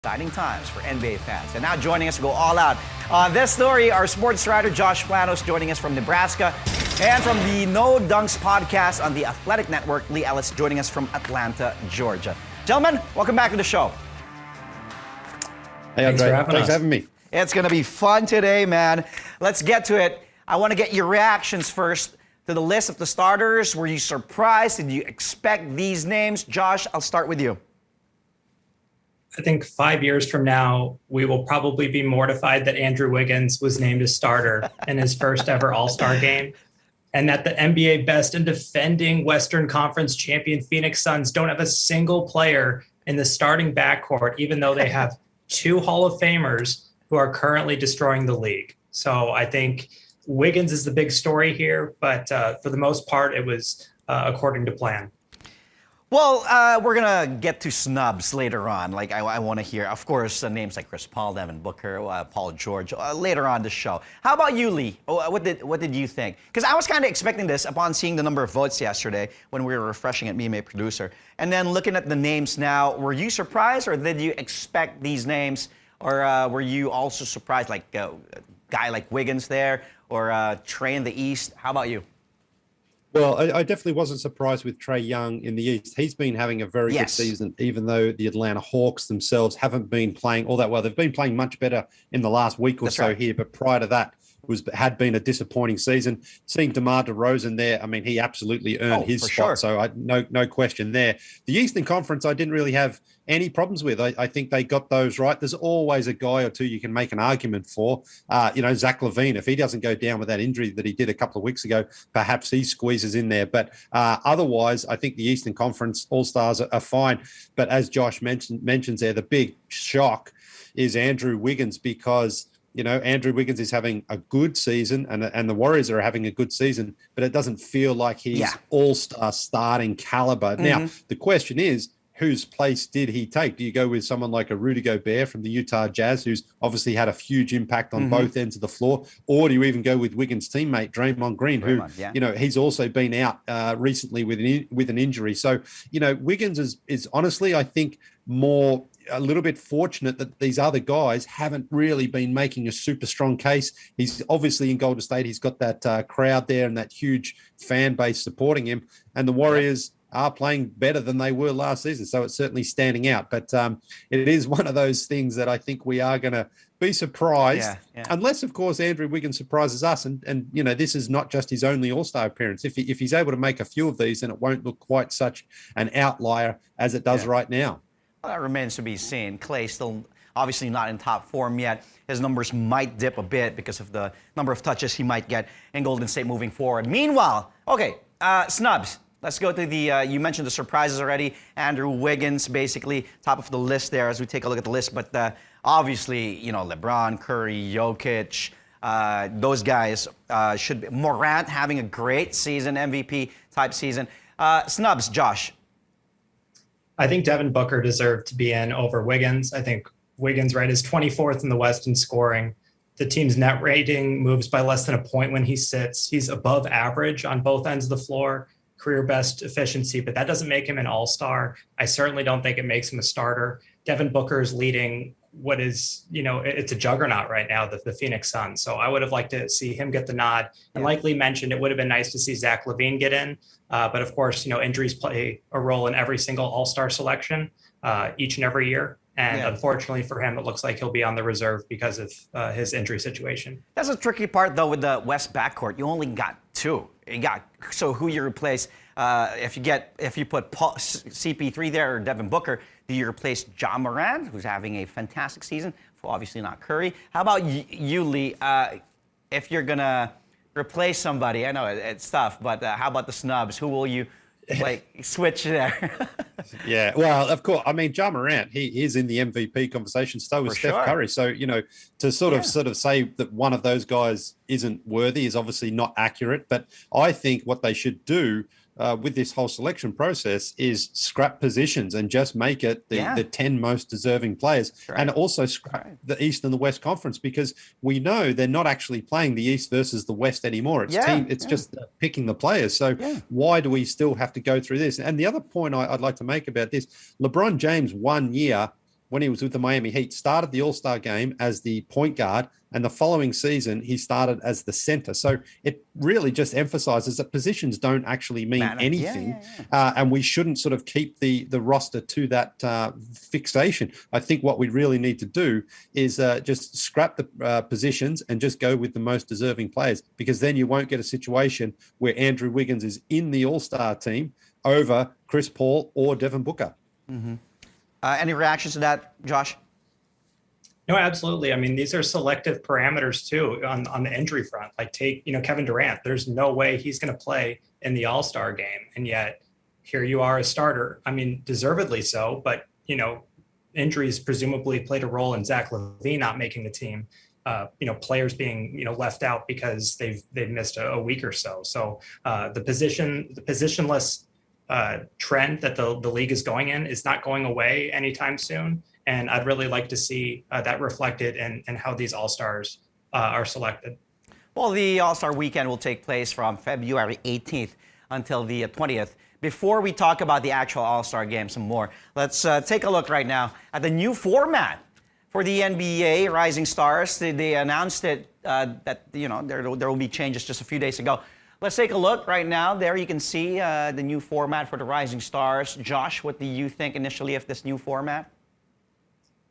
Exciting times for NBA fans. And now joining us to go all out on this story, our sports writer Josh Planos joining us from Nebraska, and from the No Dunks podcast on the Athletic Network, Leigh Ellis joining us from Atlanta, Georgia. Gentlemen, welcome back to the show. Hey, Andre. Thanks for having me. It's going to be fun today, man. Let's get to it. I want to get your reactions first to the list of the starters. Were you surprised? Did you expect these names? Josh, I'll start with you. I think 5 years from now, we will probably be mortified that Andrew Wiggins was named a starter in his first ever All-Star game, and that the NBA best and defending Western Conference champion Phoenix Suns don't have a single player in the starting backcourt, even though they have two Hall of Famers who are currently destroying the league. So I think Wiggins is the big story here, but for the most part, it was according to plan. Well, we're going to get to snubs later on. Like, I want to hear, of course, names like Chris Paul, Devin Booker, Paul George, later on the show. How about you, Leigh? What did you think? Because I was kind of expecting this upon seeing the number of votes yesterday when we were refreshing it, me and my producer. And then looking at the names now, were you surprised, or did you expect these names? Or were you also surprised, like a guy like Wiggins there, or Trey in the East? How about you? Well, I definitely wasn't surprised with Trae Young in the East. He's been having a very good season, even though the Atlanta Hawks themselves haven't been playing all that well. They've been playing much better in the last week or so here, but prior to that, had been a disappointing season. Seeing DeMar DeRozan there, I mean, he absolutely earned his spot. Sure. So no question there. The Eastern Conference, I didn't really have any problems with. I think they got those right. There's always a guy or two you can make an argument for. Zach LaVine, if he doesn't go down with that injury that he did a couple of weeks ago, perhaps he squeezes in there. But otherwise, I think the Eastern Conference All-Stars are fine. But as Josh mentions there, the big shock is Andrew Wiggins, because Andrew Wiggins is having a good season, and the Warriors are having a good season, but it doesn't feel like he's all-star starting caliber. Mm-hmm. Now, the question is, whose place did he take? Do you go with someone like a Rudy Gobert from the Utah Jazz, who's obviously had a huge impact on both ends of the floor? Or do you even go with Wiggins' teammate, Draymond Green, who, he's also been out recently with an injury. So, Wiggins is honestly, I think, a little bit fortunate that these other guys haven't really been making a super strong case. He's obviously in Golden State. He's got that crowd there and that huge fan base supporting him. And the Warriors are playing better than they were last season. So it's certainly standing out. But it is one of those things that I think we are going to be surprised, unless, of course, Andrew Wiggins surprises us. And this is not just his only All-Star appearance. If he's able to make a few of these, then it won't look quite such an outlier as it does right now. Well, that remains to be seen. Clay still obviously not in top form yet. His numbers might dip a bit because of the number of touches he might get in Golden State moving forward. Meanwhile, snubs. Let's go to the, you mentioned the surprises already. Andrew Wiggins, basically top of the list there as we take a look at the list. But obviously, LeBron, Curry, Jokic, those guys should be. Morant having a great season, MVP type season. Snubs, Josh. I think Devin Booker deserved to be in over Wiggins. I think Wiggins, is 24th in the West in scoring. The team's net rating moves by less than a point when he sits. He's above average on both ends of the floor, career best efficiency, but that doesn't make him an all-star. I certainly don't think it makes him a starter. Devin Booker is leading what is, it's a juggernaut right now, the Phoenix Suns. So I would have liked to see him get the nod. And like Leigh mentioned, it would have been nice to see Zach LaVine get in. But of course, injuries play a role in every single all-star selection each and every year. And unfortunately for him, it looks like he'll be on the reserve because of his injury situation. That's a tricky part, though, with the West backcourt. You only got two. So who you replace? If you put CP3 there or Devin Booker, do you replace Ja Morant, who's having a fantastic season? Obviously not Curry. How about you, Leigh? If you're gonna replace somebody, I know it's tough, but how about the snubs? Who will you switch there? Yeah, well, of course. I mean, Ja Morant, he is in the MVP conversation. So is Steph Curry. So to sort of say that one of those guys isn't worthy is obviously not accurate. But I think what they should do with this whole selection process is scrap positions and just make it the 10 most deserving players. And also scrap the East and the West Conference, because we know they're not actually playing the East versus the West anymore. It's just picking the players. So why do we still have to go through this? And the other point I'd like to make about this, LeBron James 1 year when he was with the Miami Heat, started the All-Star game as the point guard, and the following season he started as the center. So it really just emphasizes that positions don't actually mean anything, and we shouldn't sort of keep the roster to that fixation. I think what we really need to do is just scrap the positions and just go with the most deserving players, because then you won't get a situation where Andrew Wiggins is in the All-Star team over Chris Paul or Devin Booker. Mm-hmm. Any reactions to that, Josh? No, absolutely. I mean, these are selective parameters too on the injury front. Like take, Kevin Durant, there's no way he's going to play in the All-Star game. And yet here you are a starter. I mean, deservedly so, but, injuries presumably played a role in Zach LaVine not making the team. Players being, left out because they've missed a week or so. So the positionless trend that the league is going in is not going away anytime soon. And I'd really like to see that reflected in how these All-Stars are selected. Well, the All-Star weekend will take place from February 18th until the 20th. Before we talk about the actual All-Star game some more, let's take a look right now at the new format for the NBA Rising Stars. They announced it that there will be changes just a few days ago. Let's take a look right now. There you can see the new format for the Rising Stars. Josh, what do you think initially of this new format?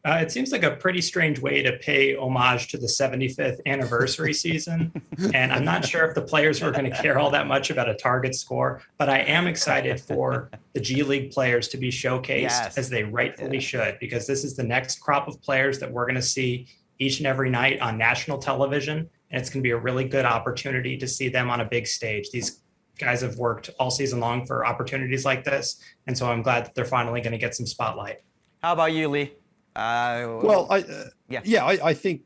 It seems like a pretty strange way to pay homage to the 75th anniversary season. And I'm not sure if the players were going to care all that much about a target score, but I am excited for the G League players to be showcased as they rightfully should, because this is the next crop of players that we're going to see each and every night on national television. And it's going to be a really good opportunity to see them on a big stage. These guys have worked all season long for opportunities like this. And so I'm glad that they're finally going to get some spotlight. How about you, Leigh? I think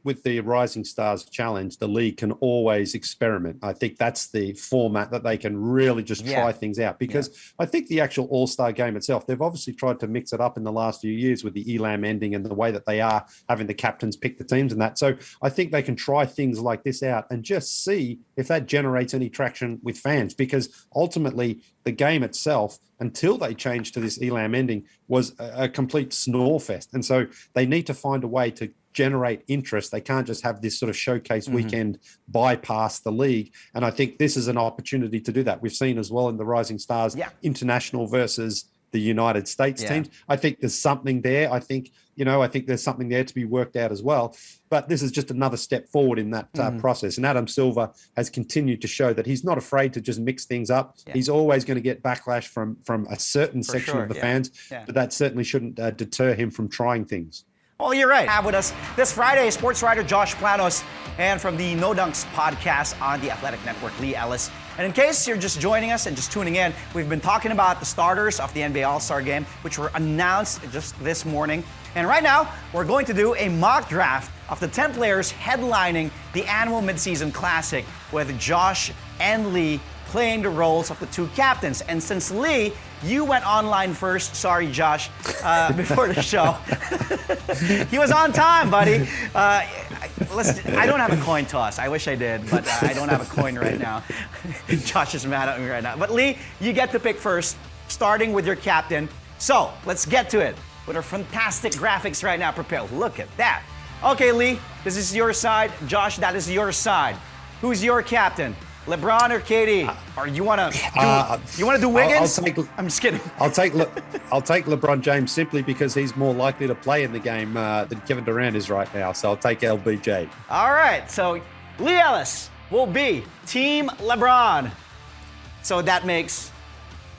with the Rising Stars Challenge, the league can always experiment. I think that's the format that they can really just try things out, because I think the actual All-Star game itself, they've obviously tried to mix it up in the last few years with the Elam ending and the way that they are having the captains pick the teams and that. So I think they can try things like this out and just see if that generates any traction with fans, because ultimately the game itself, until they changed to this Elam ending, was a complete snore fest. And so they need to find a way to generate interest. They can't just have this sort of showcase weekend bypass the league. And I think this is an opportunity to do that. We've seen as well in the Rising Stars international versus the United States teams. I think there's something there. I think there's something there to be worked out as well. But this is just another step forward in that process. And Adam Silver has continued to show that he's not afraid to just mix things up. He's always going to get backlash from a certain section of the fans, but that certainly shouldn't deter him from trying things. Well, you're right. Have with us this Friday, sports writer Josh Planos, and from the No Dunks podcast on the Athletic Network, Leigh Ellis. And in case you're just joining us and just tuning in, we've been talking about the starters of the NBA All-Star Game, which were announced just this morning. And right now, we're going to do a mock draft of the 10 players headlining the annual midseason classic, with Josh and Leigh playing the roles of the two captains. And since Leigh, you went online first, sorry Josh, before the show. He was on time, buddy. I don't have a coin toss. I wish I did, but I don't have a coin right now. Josh is mad at me right now. But Leigh, you get to pick first, starting with your captain. So let's get to it with our fantastic graphics right now prepared. Look at that. Okay, Leigh, this is your side. Josh, that is your side. Who's your captain? LeBron or KD? Or you want to do Wiggins? I'm just kidding. I'll take LeBron James simply because he's more likely to play in the game than Kevin Durant is right now. So I'll take LBJ. All right. So Leigh Ellis will be Team LeBron. So that makes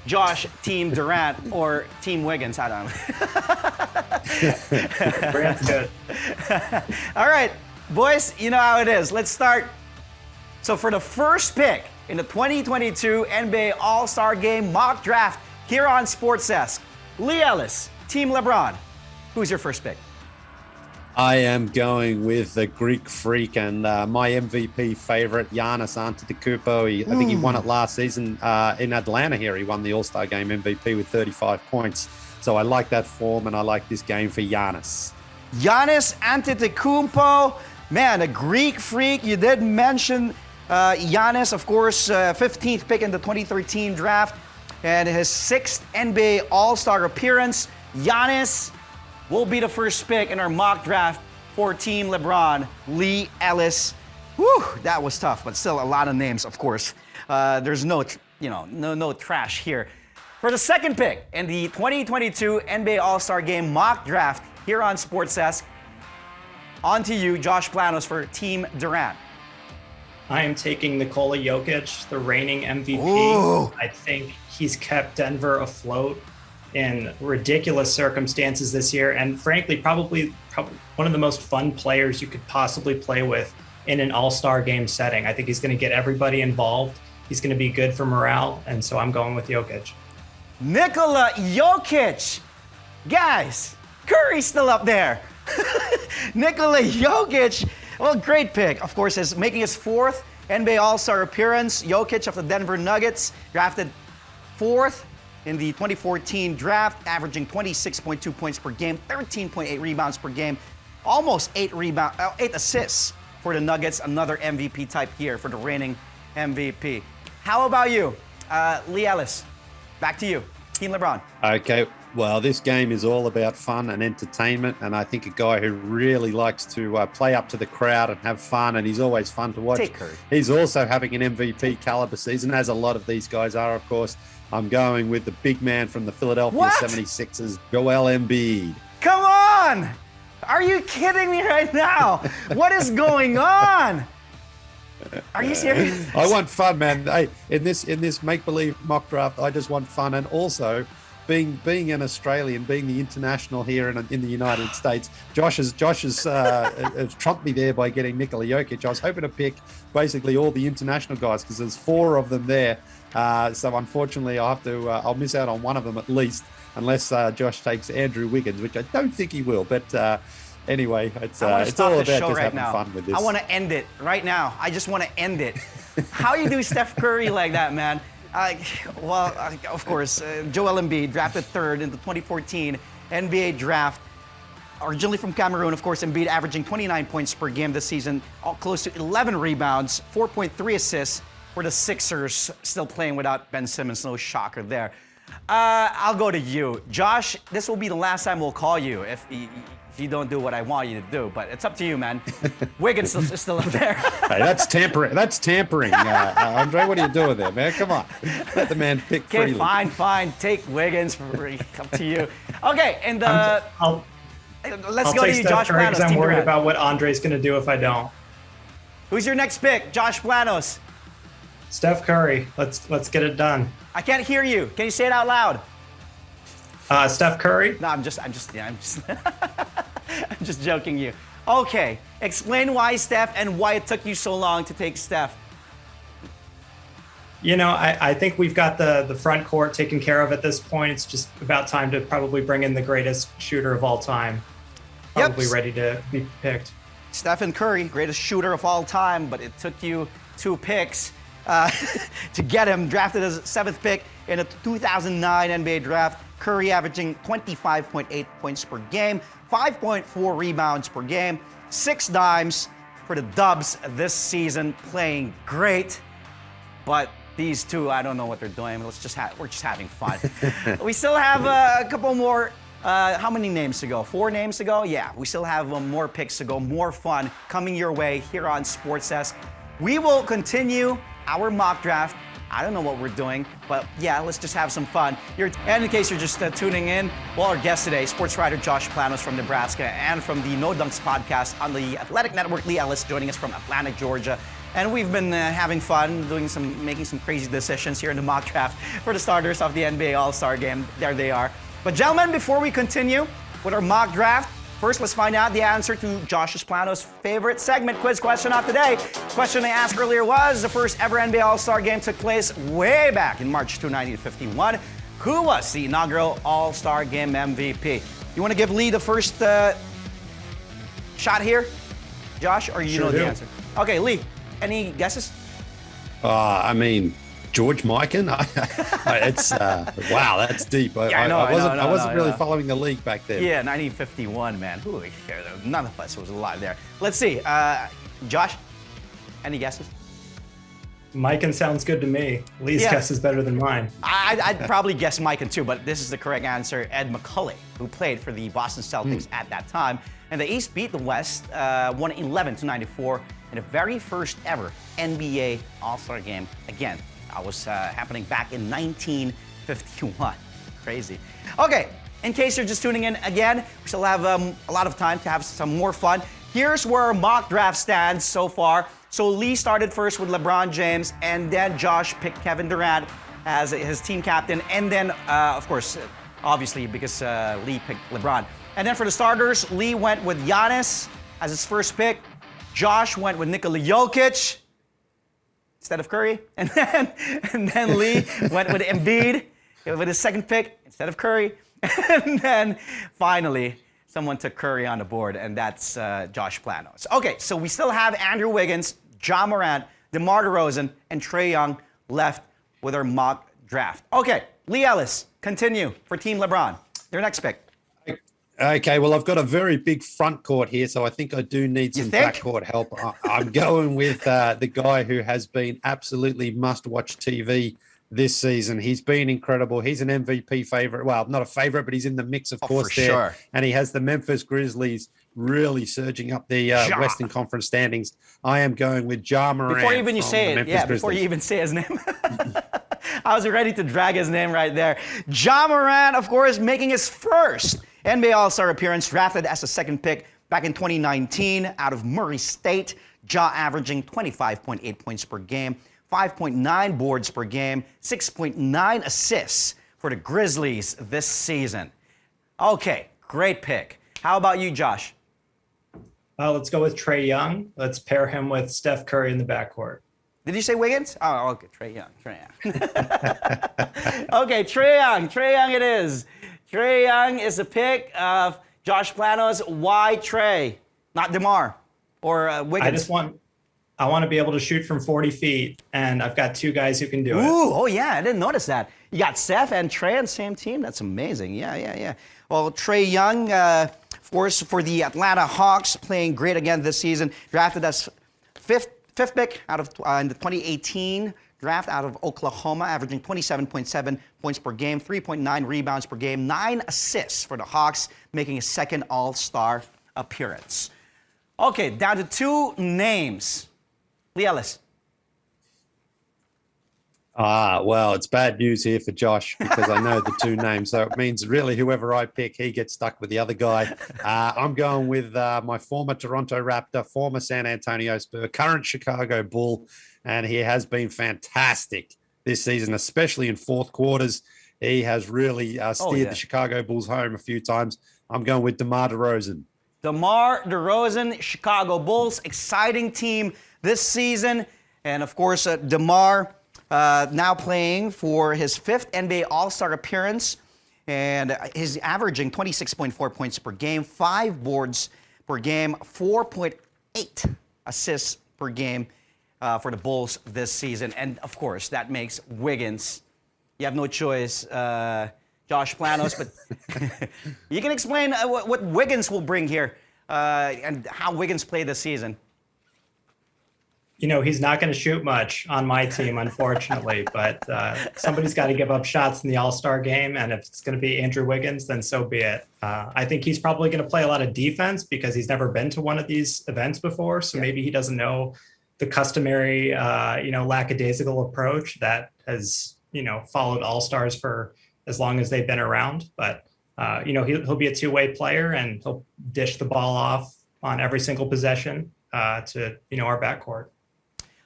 Josh Team Durant or Team Wiggins. I don't know. Durant's good. All right, boys, you know how it is. Let's start. So for the first pick in the 2022 NBA All-Star Game mock draft here on Sports Desk, Leigh Ellis, Team LeBron. Who's your first pick? I am going with the Greek freak and my MVP favorite, Giannis Antetokounmpo. I think he won it last season in Atlanta here. He won the All-Star Game MVP with 35 points. So I like that form, and I like this game for Giannis. Giannis Antetokounmpo. Man, a Greek freak. You did mention Giannis, of course, 15th pick in the 2013 draft, and his 6th NBA All-Star appearance. Giannis, will be the first pick in our mock draft for Team LeBron, Leigh Ellis. Whew, that was tough, but still a lot of names, of course. There's no trash here. For the second pick in the 2022 NBA All-Star Game mock draft here on Sports, on to you, Josh Planos, for Team Durant. I am taking Nikola Jokic, the reigning MVP. Ooh. I think he's kept Denver afloat in ridiculous circumstances this year, and frankly, probably one of the most fun players you could possibly play with in an all-star game setting. I think he's going to get everybody involved. He's going to be good for morale, and so I'm going with Jokic. Nikola Jokic! Guys, Curry's still up there. Nikola Jokic, well, great pick. Of course, is making his fourth NBA All-Star appearance. Jokic of the Denver Nuggets, drafted fourth in the 2014 draft, averaging 26.2 points per game, 13.8 rebounds per game, almost 8 assists for the Nuggets. Another MVP type year for the reigning MVP. How about you, Leigh Ellis? Back to you, Team LeBron. Okay, well, this game is all about fun and entertainment, and I think a guy who really likes to play up to the crowd and have fun, and he's always fun to watch. Take Curry. He's also having an MVP caliber season, as a lot of these guys are, of course. I'm going with the big man from the Philadelphia 76ers, Joel Embiid. Come on! Are you kidding me right now? What is going on? Are you serious? I want fun, man. Hey, in this make-believe mock draft, I just want fun, and also being an Australian, being the international here in the United States. Josh has trumped me there by getting Nikola Jokic. I was hoping to pick basically all the international guys because there's 4 of them there. So unfortunately, I'll miss out on one of them at least, unless Josh takes Andrew Wiggins, which I don't think he will. But anyway, it's all about just having fun with this. I want to end it right now. I just want to end it. How you do Steph Curry like that, man? Of course, Joel Embiid, drafted third in the 2014 NBA draft. Originally from Cameroon, of course, Embiid averaging 29 points per game this season, close to 11 rebounds, 4.3 assists for the Sixers, still playing without Ben Simmons. No shocker there. I'll go to you. Josh, this will be the last time we'll call you if you don't do what I want you to do, but it's up to you, man. Wiggins is still up there. Hey, that's tampering. That's tampering. Andre, what are you doing there, man? Come on. Let the man pick freely. Okay, fine. Take Wiggins for free. Up to you. Okay, and let's go to you, Josh Planos. Because I'm worried about what Andre's going to do if I don't. Who's your next pick? Josh Planos. Steph Curry. Let's get it done. I can't hear you. Can you say it out loud? Steph Curry. No, I'm just joking you. Okay, explain why Steph and why it took you so long to take Steph. You know, I think we've got the front court taken care of at this point. It's just about time to probably bring in the greatest shooter of all time. Probably ready to be picked. Stephen Curry, greatest shooter of all time, but it took you 2 picks to get him. Drafted as 7th pick in a 2009 NBA draft. Curry averaging 25.8 points per game, 5.4 rebounds per game, 6 dimes for the Dubs this season, playing great. But these two, I don't know what they're doing. We're just having fun. We still have a couple more. How many names to go? 4 names to go? Yeah, we still have more picks to go, more fun coming your way here on Sports. We will continue our mock draft. I don't know what we're doing, but yeah, let's just have some fun. And in case you're just tuning in, well, our guest today, sports writer Josh Planos from Nebraska and from the No Dunks podcast on the Athletic Network, Leigh Ellis joining us from Atlanta, Georgia. And we've been having fun, making some crazy decisions here in the mock draft for the starters of the NBA All-Star Game. There they are. But gentlemen, before we continue with our mock draft, first, let's find out the answer to Josh Planos' favorite segment, quiz question of the day. Question I asked earlier was, the first ever NBA All-Star Game took place way back in March 2, 1951. Who was the inaugural All-Star Game MVP? You want to give Leigh the first shot here, Josh, or you know the answer? Okay, Leigh, any guesses? I mean, George Mikan? It's wow, that's deep. I wasn't really following the league back then. Yeah, 1951, man. Who cares? None of us was alive there. Let's see. Josh, any guesses? Mikan sounds good to me. Lee's guess is better than mine. I'd probably guess Mikan too, but this is the correct answer. Ed McCullough, who played for the Boston Celtics at that time. And the East beat the West 111-94 in the very first ever NBA All-Star game. Again, that was happening back in 1951. Crazy. Okay, in case you're just tuning in again, we still have a lot of time to have some more fun. Here's where our mock draft stands so far. So Leigh started first with LeBron James, and then Josh picked Kevin Durant as his team captain, and then, of course, obviously because Leigh picked LeBron. And then for the starters, Leigh went with Giannis as his first pick. Josh went with Nikola Jokic instead of Curry. And then Leigh went with Embiid with his second pick instead of Curry. And then finally, someone took Curry on the board, and that's Josh Planos. Okay, so we still have Andrew Wiggins, Ja Morant, DeMar DeRozan, and Trae Young left with our mock draft. Okay, Leigh Ellis, continue for Team LeBron. Your next pick. Okay, well, I've got a very big front court here, so I think I do need some backcourt help. I'm going with the guy who has been absolutely must-watch TV this season. He's been incredible. He's an MVP favorite. Well, not a favorite, but he's in the mix, of course, for there. Sure. And he has the Memphis Grizzlies really surging up the Western Conference standings. I am going with Ja Morant. Before you even say it, before you even say his name. I was ready to drag his name right there. Ja Morant, of course, making his first NBA All-Star appearance, drafted as a second pick back in 2019 out of Murray State. Ja averaging 25.8 points per game, 5.9 boards per game, 6.9 assists for the Grizzlies this season. Okay, great pick. How about you, Josh? Let's go with Trae Young. Let's pair him with Steph Curry in the backcourt. Did you say Wiggins? Oh, okay, Trae Young. Okay, Trae Young it is. Trae Young is the pick of Josh Planos. Why Trae? Not DeMar or Wiggins? I want to be able to shoot from 40 feet, and I've got two guys who can do it. Ooh, oh yeah, I didn't notice that. You got Steph and Trae on the same team. That's amazing. Yeah. Well, Trae Young, of course, for the Atlanta Hawks, playing great again this season. Drafted as fifth pick out of in the 2018 draft out of Oklahoma, averaging 27.7 points per game, 3.9 rebounds per game, 9 assists for the Hawks, making his second All-Star appearance. Okay, down to two names. Leigh Ellis. Well, it's bad news here for Josh because I know the two names. So it means really whoever I pick, he gets stuck with the other guy. I'm going with my former Toronto Raptor, former San Antonio Spur, current Chicago Bull, and he has been fantastic this season, especially in fourth quarters. He has really steered the Chicago Bulls home a few times. I'm going with DeMar DeRozan. DeMar DeRozan, Chicago Bulls, exciting team this season. And of course, DeMar now playing for his fifth NBA All-Star appearance. And he's averaging 26.4 points per game, 5 boards per game, 4.8 assists per game for the Bulls this season. And of course, that makes Wiggins. You have no choice, Josh Planos, but you can explain what Wiggins will bring here and how Wiggins played this season. You know, he's not going to shoot much on my team, unfortunately, but somebody's got to give up shots in the All-Star game, and if it's going to be Andrew Wiggins, then so be it. I think he's probably going to play a lot of defense because he's never been to one of these events before, so maybe he doesn't know the customary, lackadaisical approach that has, followed All-Stars for as long as they've been around. But, he'll be a two-way player, and he'll dish the ball off on every single possession to, our backcourt.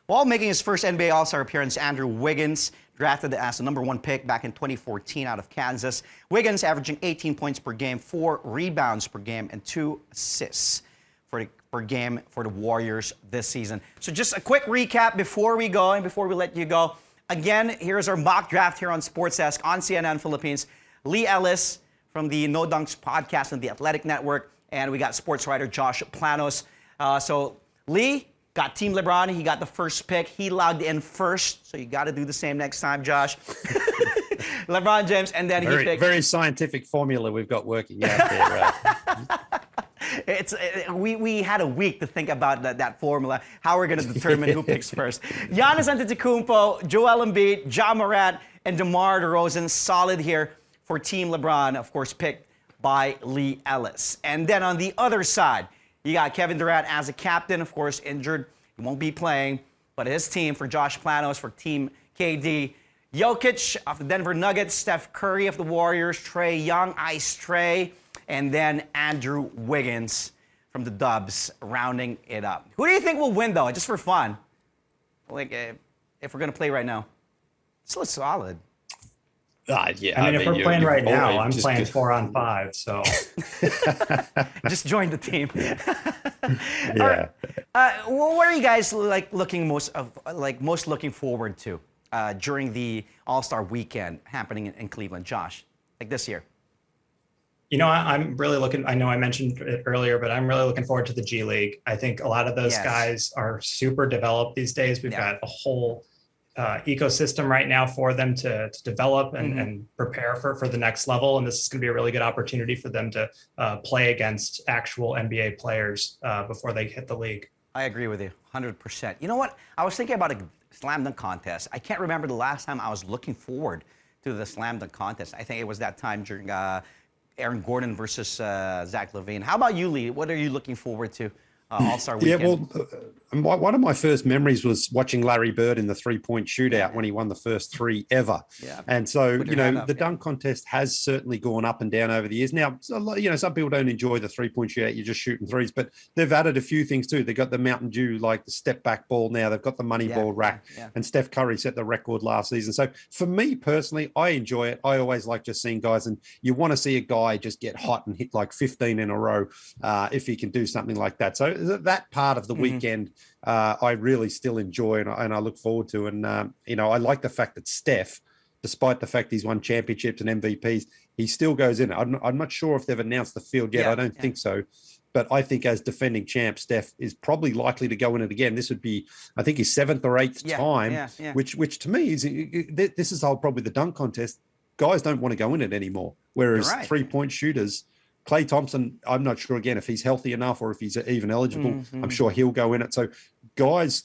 While making his first NBA All-Star appearance, Andrew Wiggins, drafted as the number 1 pick back in 2014 out of Kansas. Wiggins averaging 18 points per game, 4 rebounds per game, and 2 assists per game for the Warriors this season. So just a quick recap before we go and before we let you go. Again, here's our mock draft here on Sports Desk on CNN Philippines. Leigh Ellis from the No Dunks podcast on the Athletic Network, and we got sports writer Josh Planos. So Leigh got Team LeBron. He got the first pick. He logged in first, so you got to do the same next time, Josh. LeBron James, and then he picked. Very scientific formula we've got working out there. We had a week to think about that formula, how we're going to determine who picks first. Giannis Antetokounmpo, Joel Embiid, Ja Morant, and DeMar DeRozan, solid here for Team LeBron, of course, picked by Leigh Ellis. And then on the other side, you got Kevin Durant as a captain, of course, injured. He won't be playing, but his team for Josh Planos, for Team KD. Jokic of the Denver Nuggets, Steph Curry of the Warriors, Trae Young, Ice Trae, and then Andrew Wiggins from the Dubs rounding it up. Who do you think will win, though, just for fun? Like, if we're going to play right now. It's so solid. Yeah, I mean, if we're playing right now, I'm playing 4-on-5, so. Just join the team. Yeah. What are you guys most looking forward to during the All-Star weekend happening in Cleveland, Josh, like this year? You know, I'm really looking, I know I mentioned it earlier, but I'm really looking forward to the G League. I think a lot of those guys are super developed these days. We've got a whole ecosystem right now for them to develop and prepare for the next level. And this is going to be a really good opportunity for them to play against actual NBA players before they hit the league. I agree with you 100%. You know what? I was thinking about a slam dunk contest. I can't remember the last time I was looking forward to the slam dunk contest. I think it was that time during Aaron Gordon versus Zach LaVine. How about you, Leigh? What are you looking forward to All-Star weekend? Yeah, well, one of my first memories was watching Larry Bird in the three-point shootout when he won the first three ever. Yeah. And so, the dunk contest has certainly gone up and down over the years. Now, some people don't enjoy the three-point shootout. You're just shooting threes, but they've added a few things too. They've got the Mountain Dew, like the step-back ball now. They've got the money ball rack. And Steph Curry set the record last season. So for me personally, I enjoy it. I always like just seeing guys, and you want to see a guy just get hot and hit like 15 in a row if he can do something like that. So that part of the weekend, I really still enjoy and I look forward to. And, I like the fact that Steph, despite the fact he's won championships and MVPs, he still goes in. I'm not sure if they've announced the field yet. I don't think so. But I think as defending champ, Steph is probably likely to go in it again. This would be, I think, his 7th or 8th time, which to me is, this is probably the dunk contest. Guys don't want to go in it anymore. Whereas three-point shooters, Klay Thompson, I'm not sure, again, if he's healthy enough or if he's even eligible. I'm sure he'll go in it. So guys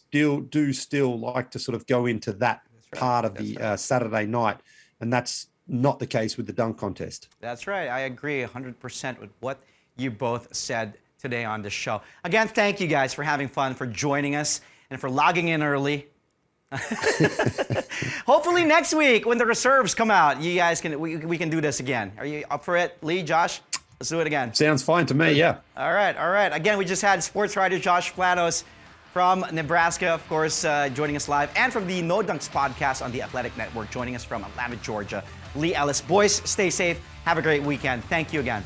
still like to sort of go into that part of the Saturday night, and that's not the case with the dunk contest. That's right. I agree 100% with what you both said today on the show. Again, thank you guys for having fun, for joining us, and for logging in early. Hopefully next week when the reserves come out, you guys we can do this again. Are you up for it, Leigh, Josh? Let's do it again. Sounds fine to me, yeah. All right. Again, we just had sports writer Josh Planos from Nebraska, of course, joining us live, and from the No Dunks podcast on the Athletic Network, joining us from Atlanta, Georgia, Leigh Ellis. Boys, stay safe. Have a great weekend. Thank you again.